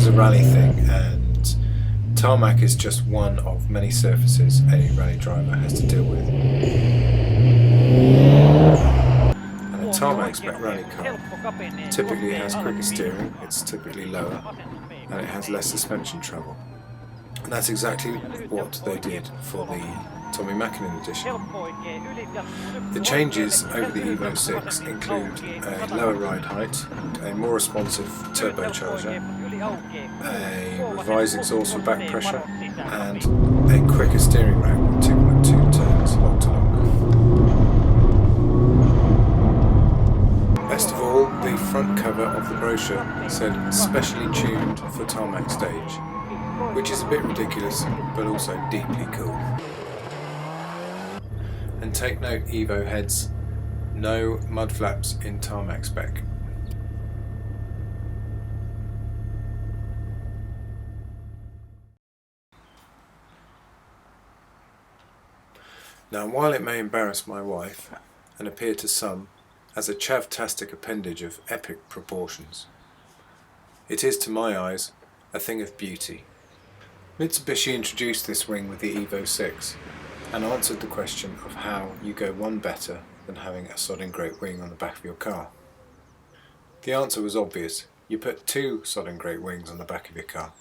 a rally thing, and tarmac is just one of many surfaces any rally driver has to deal with. And a tarmac spec rally car typically has quicker steering, it's typically lower, and it has less suspension trouble. And that's exactly what they did for the Tommi Makinen Edition. The changes over the Evo VI include a lower ride height, a more responsive turbocharger, a revised exhaust for back pressure, and a quicker steering rack with 2.2 turns lock to lock. Best of all, the front cover of the brochure said specially tuned for tarmac stage, which is a bit ridiculous but also deeply cool. And take note, Evo heads, no mud flaps in tarmac spec. Now, while it may embarrass my wife and appear to some as a chavtastic appendage of epic proportions, it is to my eyes a thing of beauty. Mitsubishi introduced this wing with the Evo VI and answered the question of how you go one better than having a sodding great wing on the back of your car. The answer was obvious. You put two sodding great wings on the back of your car.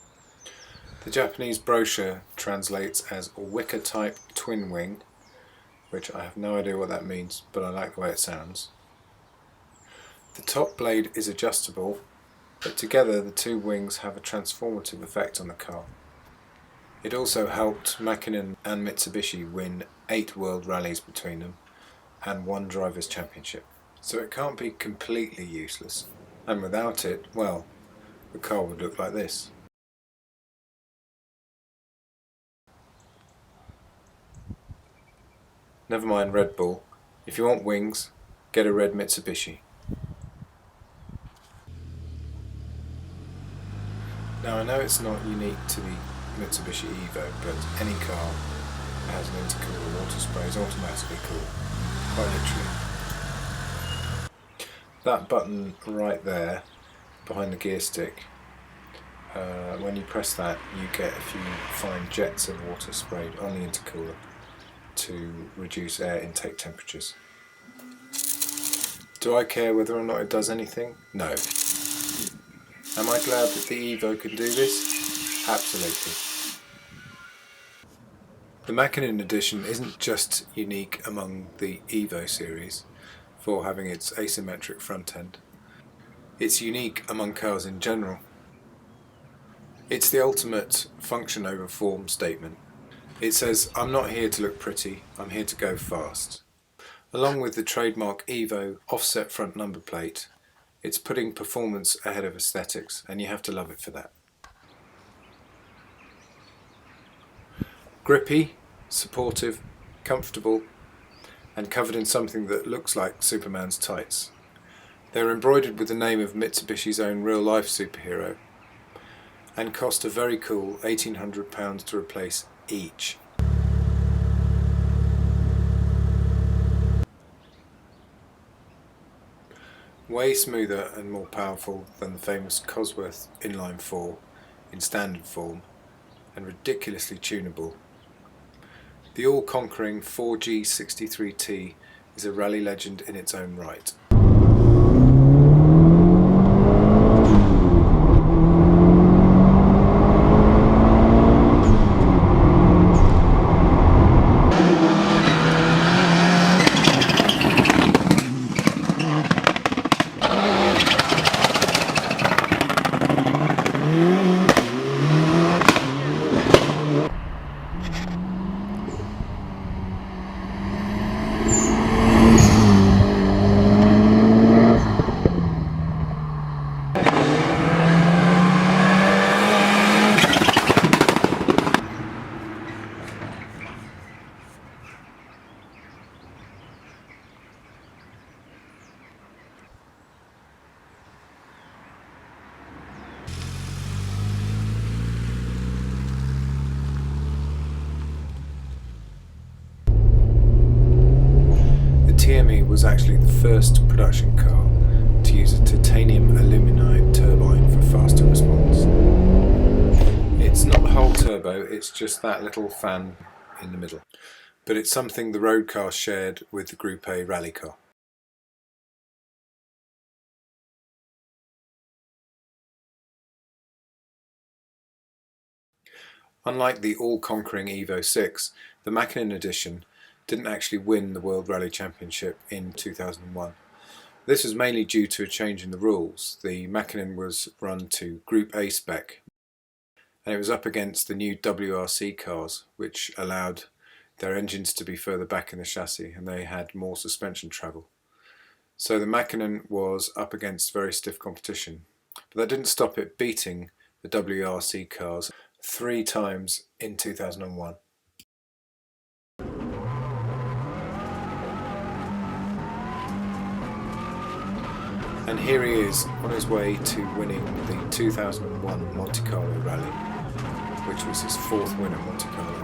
The Japanese brochure translates as a wicker type twin wing, which I have no idea what that means, but I like the way it sounds. The top blade is adjustable, but together the two wings have a transformative effect on the car. It also helped Makinen and Mitsubishi win 8 world rallies between them and 1 drivers' championship. So it can't be completely useless, and without it, well, the car would look like this. Never mind Red Bull, if you want wings, get a red Mitsubishi. Now I know it's not unique to the Mitsubishi Evo, but any car that has an intercooler water spray is automatically cool, quite literally. That button right there, behind the gear stick, when you press that you get a few fine jets of water sprayed on the intercooler to reduce air intake temperatures. Do I care whether or not it does anything? No. Am I glad that the Evo can do this? Absolutely. The Makinen Edition isn't just unique among the Evo series for having its asymmetric front end. It's unique among cars in general. It's the ultimate function over form statement. It says, I'm not here to look pretty, I'm here to go fast. Along with the trademark Evo offset front number plate, it's putting performance ahead of aesthetics, and you have to love it for that. Grippy, supportive, comfortable, and covered in something that looks like Superman's tights. They're embroidered with the name of Mitsubishi's own real-life superhero, and cost a very cool £1,800 to replace each. Way smoother and more powerful than the famous Cosworth Inline 4 in standard form, and ridiculously tunable. The all-conquering 4G63T is a rally legend in its own right. TME was actually the first production car to use a titanium aluminide turbine for faster response. It's not the whole turbo, it's just that little fan in the middle. But it's something the road car shared with the Group A rally car. Unlike the all-conquering Evo VI, the Makinen Edition didn't actually win the World Rally Championship in 2001. This was mainly due to a change in the rules. The Makinen was run to Group A spec, and it was up against the new WRC cars, which allowed their engines to be further back in the chassis, and they had more suspension travel. So the Makinen was up against very stiff competition, but that didn't stop it beating the WRC cars 3 times in 2001. And here he is on his way to winning the 2001 Monte Carlo Rally, which was his 4th win at Monte Carlo.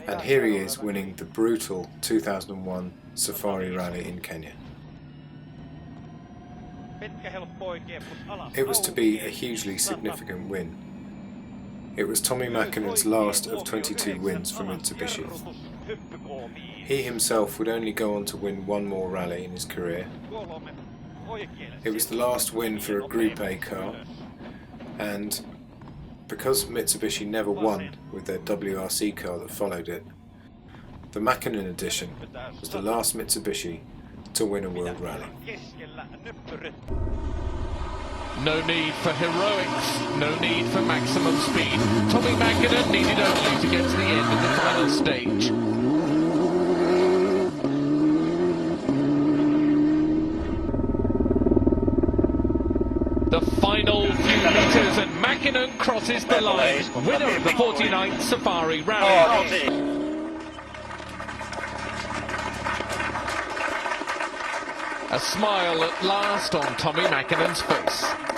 And here he is winning the brutal 2001 Safari Rally in Kenya. It was to be a hugely significant win. It was Tommi Makinen's last of 22 wins for Mitsubishi. He himself would only go on to win 1 more rally in his career. It was the last win for a Group A car, and because Mitsubishi never won with their WRC car that followed it, the Makinen Edition was the last Mitsubishi to win a world rally. No need for heroics, no need for maximum speed. Tommi Makinen needed only to get to the end of the final stage. The final few meters and Makinen crosses the line, winner of the 49th Safari Rally. A smile at last on Tommi Makinen's face.